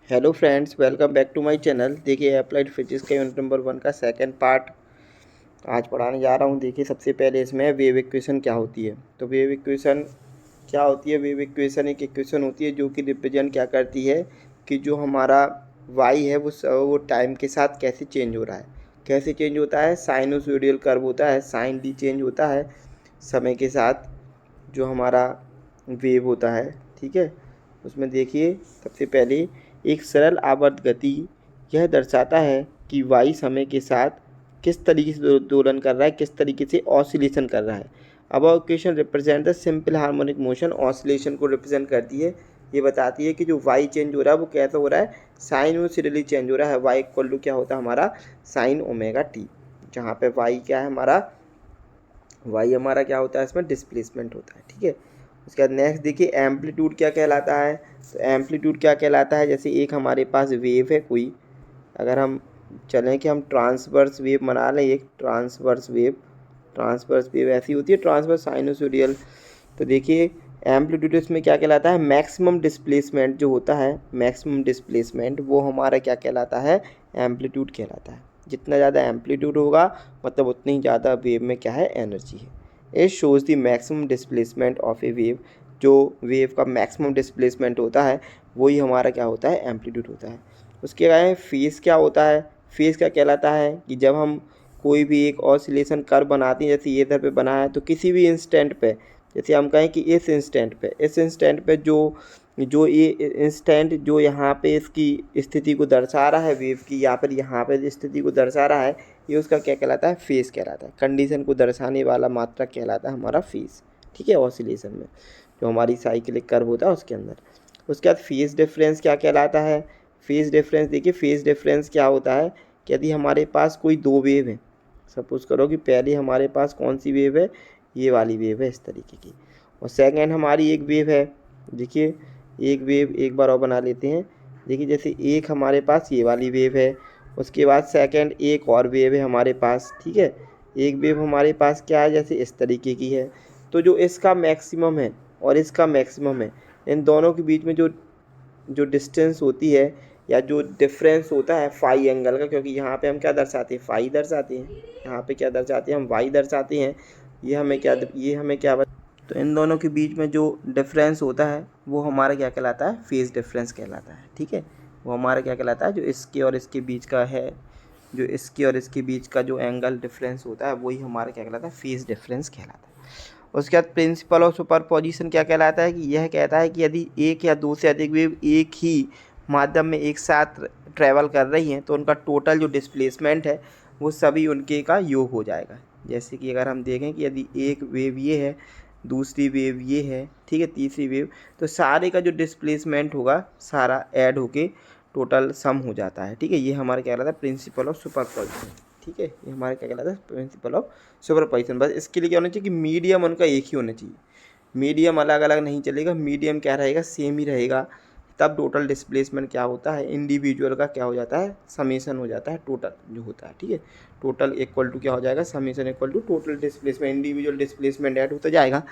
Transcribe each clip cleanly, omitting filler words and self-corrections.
Hello friends, welcome back to my channel. देखिए, applied physics का unit number 1 का second part आज पढ़ाने जा रहा हूँ। देखिए, सबसे पहले इसमें वेव इक्वेशन क्या होती है। तो वेव इक्वेशन क्या होती है? वेव इक्वेशन एक इक्वेशन होती है जो कि रिप्रेजेंट क्या करती है कि जो हमारा वाई है वो टाइम के साथ कैसे चेंज हो रहा है। कैसे चेंज होता है? साइनोसॉइडल कर्व होता है, साइन डी चेंज होता है समय के साथ जो हमारा वेव होता है। ठीक है, उसमें देखिए सबसे पहले एक सरल आवर्त गति यह दर्शाता है कि वाई समय के साथ किस तरीके से दोलन कर रहा है, किस तरीके से ऑसिलेशन कर रहा है। अब equation represent the simple harmonic motion, oscillation को रिप्रेजेंट करती है। ये बताती है कि जो वाई चेंज हो रहा है वो कैसा हो रहा है, साइनोसॉइडली चेंज हो रहा है। वाई इक्वल टू क्या होता है हमारा, साइन ओमेगा टी, जहाँ पे वाई क्या है हमारा, वाई हमारा क्या होता है, इसमें डिस्प्लेसमेंट होता है। ठीक है, उसके बाद नेक्स्ट देखिए एम्पलीट्यूड क्या कहलाता है। तो एम्पलीट्यूड क्या कहलाता है, जैसे एक हमारे पास वेव है कोई, अगर हम चलें कि हम ट्रांसवर्स वेव बना लें, एक ट्रांसवर्स वेव ऐसी होती है, ट्रांसवर्स साइनोसॉइडल। तो देखिए एम्पलीट्यूड इसमें क्या कहलाता है, मैक्सिमम डिस्प्लेसमेंट जो होता है, मैक्सिमम डिस्प्लेसमेंट वो हमारा क्या कहलाता है, एम्पलीट्यूड कहलाता है। जितना ज़्यादा एम्पलीट्यूड होगा मतलब उतनी ही ज़्यादा वेव में क्या है, एनर्जी है। It shows the maximum displacement of A wave, जो वेव का मैक्सिमम डिस्प्लेसमेंट होता है वही हमारा क्या होता है, एम्पलीट्यूड होता है। उसके बाद फेज़ क्या होता है, फेज़ क्या कहलाता है कि जब हम कोई भी एक ऑसिलेशन कर्व बनाते हैं, जैसे ये इधर पे बना है, तो किसी भी इंस्टेंट पे, जैसे हम कहें कि इस इंस्टेंट पे जो जो ये इंस्टेंट जो यहाँ पे इसकी स्थिति को दर्शा रहा है वेव की, या फिर यहाँ पे स्थिति को दर्शा रहा है, ये उसका क्या कहलाता है, फेज़ कहलाता है। कंडीशन को दर्शाने वाला मात्रक कहलाता है हमारा फेज़। ठीक है, ऑसिलेशन में जो हमारी साइक्लिक कर्व होता है उसके अंदर। उसके बाद फेज़ डिफरेंस क्या कहलाता है। फेज़ डिफरेंस देखिए, फेज़ डिफरेंस क्या होता है कि यदि हमारे पास कोई दो वेव है, सपोज़ करो कि पहले हमारे पास कौन सी वेव है, ये वाली वेव है इस तरीके की, और सेकंड हमारी एक वेव है। देखिए एक वेव एक बार और बना लेते हैं। देखिए जैसे एक हमारे पास ये वाली वेव है, उसके बाद सेकंड एक और वेव है हमारे पास। ठीक है, एक वेव हमारे पास क्या है, जैसे इस तरीके की है। तो जो इसका मैक्सिमम है और इसका मैक्सिमम है, इन दोनों के बीच में जो जो डिस्टेंस होती है या जो डिफरेंस होता है फाई एंगल का, क्योंकि यहाँ पे हम क्या दर्शाते हैं, फाई दर्शाते हैं, यहाँ पे क्या दर्शाते हैं, हम वाई दर्शाते हैं। ये हमें क्या तो इन दोनों के बीच में जो डिफरेंस होता है वो हमारा क्या कहलाता है, फेज़ डिफरेंस कहलाता है। ठीक है, वो हमारा क्या कहलाता है, जो इसके और इसके बीच का है, जो इसके और इसके बीच का जो एंगल डिफरेंस होता है वही हमारा क्या कहलाता है, फेज़ डिफरेंस कहलाता है। उसके बाद प्रिंसिपल ऑफ सुपरपोजिशन क्या कहलाता है कि यह कहता है कि यदि एक या दो से अधिक वेव एक ही माध्यम में एक साथ ट्रैवल कर रही हैं तो उनका टोटल जो डिस्प्लेसमेंट है वो सभी उनके का योग हो जाएगा। जैसे कि अगर हम देखें कि यदि एक वेव ये है, दूसरी वेव ये है, ठीक है, तीसरी वेव, तो सारे का जो डिस्प्लेसमेंट होगा सारा ऐड होके टोटल सम हो जाता है। ठीक है, ये हमारा क्या कहलाता है, प्रिंसिपल ऑफ सुपरपोजिशन। ठीक है, ये हमारा क्या कहलाता है, प्रिंसिपल ऑफ सुपरपोजिशन। बस इसके लिए क्या होना चाहिए कि मीडियम उनका एक ही होना चाहिए, मीडियम अलग अलग नहीं चलेगा, मीडियम क्या रहेगा, सेम ही रहेगा। तब टोटल डिस्प्लेसमेंट क्या होता है, इंडिविजुअल का क्या हो जाता है, समीशन हो जाता है टोटल जो होता है। ठीक है, टोटल इक्वल टू क्या हो जाएगा, summation equal to total displacement, individual displacement add होता जाएगा।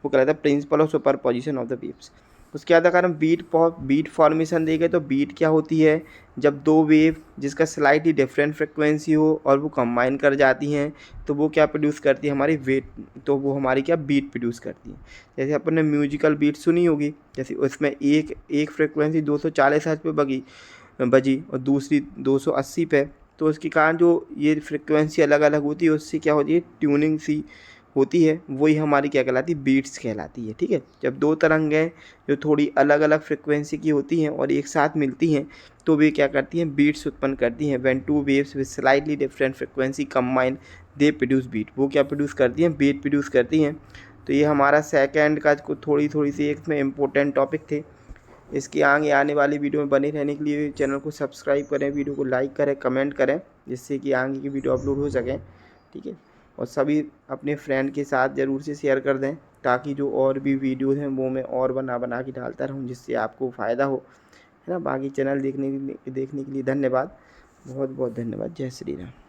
वो कहलाता है principle of superposition of the waves. उसके बाद अगर हम बीट फॉर्मेशन देखें तो बीट क्या होती है, जब दो वेव जिसका स्लाइटली डिफरेंट फ्रिक्वेंसी हो और वो कंबाइन कर जाती हैं तो वो क्या प्रोड्यूस करती है, हमारी वेट, तो वो हमारी क्या बीट प्रोड्यूस करती है। जैसे अपन ने म्यूजिकल बीट सुनी होगी, जैसे उसमें एक फ्रिक्वेंसी 240 हर्ट्ज पे बजी और दूसरी 280 पे, तो उसके कारण जो ये फ्रिक्वेंसी अलग अलग होती है उससे क्या होती है, ट्यूनिंग सी होती है, वही हमारी क्या कहलाती है, बीट्स कहलाती है। ठीक है, जब दो तरंगें जो थोड़ी अलग अलग फ्रिक्वेंसी की होती हैं और एक साथ मिलती हैं तो वे क्या करती हैं, बीट्स उत्पन्न करती हैं। When two waves with slightly different frequency combine they produce beat, वो क्या प्रोड्यूस करती हैं, बीट प्रोड्यूस करती हैं। तो ये हमारा सेकंड का थोड़ी सी एक में इम्पोर्टेंट टॉपिक थे। इसके आगे आने वाली वीडियो में बने रहने के लिए चैनल को सब्सक्राइब करें, वीडियो को लाइक करें, कमेंट करें, जिससे कि आगे की वीडियो अपलोड हो सकें। ठीक है, और सभी अपने फ्रेंड के साथ ज़रूर से शेयर कर दें ताकि जो और भी वीडियोज़ हैं वो मैं और बना के डालता रहूँ, जिससे आपको फ़ायदा हो, है ना। बाकी चैनल देखने के लिए धन्यवाद, बहुत बहुत धन्यवाद। जय श्री राम।